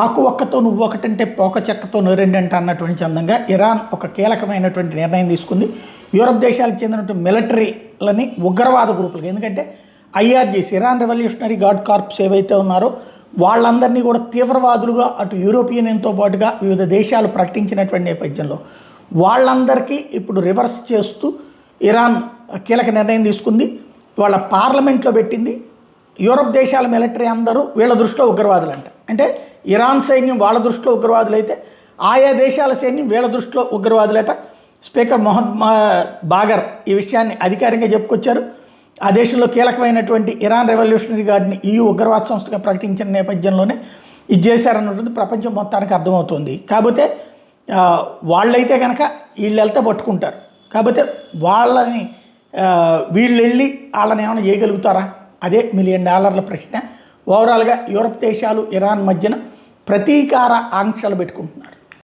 ఆకు ఒక్కతో నువ్వు ఒకటంటే పోక చెక్కతో నూరెండంట అన్నటువంటి చందంగా ఇరాన్ ఒక కీలకమైనటువంటి నిర్ణయం తీసుకుంది. యూరప్ దేశాలకు చెందినటువంటి మిలిటరీలని ఉగ్రవాద గ్రూపులకు, ఎందుకంటే ఐఆర్జీస్ ఇరాన్ రెవల్యూషనరీ గార్డ్ కార్ప్స్ ఏవైతే ఉన్నారో వాళ్ళందరినీ కూడా తీవ్రవాదులుగా అటు యూరోపియన్ యూనియన్తో పాటుగా వివిధ దేశాలు ప్రకటించినటువంటి నేపథ్యంలో వాళ్ళందరికీ ఇప్పుడు రివర్స్ చేస్తూ ఇరాన్ కీలక నిర్ణయం తీసుకుంది. వాళ్ళ పార్లమెంట్లో పెట్టింది. యూరప్ దేశాల మిలిటరీ అందరూ వీళ్ళ దృష్టిలో ఉగ్రవాదులు అంట. అంటే ఇరాన్ సైన్యం వాళ్ళ దృష్టిలో ఉగ్రవాదులు అయితే ఆయా దేశాల సైన్యం వీళ్ళ దృష్టిలో ఉగ్రవాదులట. స్పీకర్ మొహమ్మద్ బాగర్ ఈ విషయాన్ని అధికారికంగా చెప్పుకొచ్చారు. ఆ దేశంలో కీలకమైనటువంటి ఇరాన్ రెవల్యూషనరీ గార్డ్ని EU ఉగ్రవాద సంస్థగా ప్రకటించిన నేపథ్యంలోనే ఇది చేశారన్నటువంటి ప్రపంచం మొత్తానికి అర్థమవుతుంది. కాకపోతే వాళ్ళైతే కనుక వీళ్ళు వెళ్తే పట్టుకుంటారు. కాకపోతే వాళ్ళని వీళ్ళు వెళ్ళి వాళ్ళని ఏమైనా చేయగలుగుతారా, అదే $1 మిలియన్ ప్రశ్న. ఓవరాల్గా యూరప్ దేశాలు ఇరాన్ మధ్యన ప్రతీకార ఆంక్షలు పెట్టుకుంటున్నారు.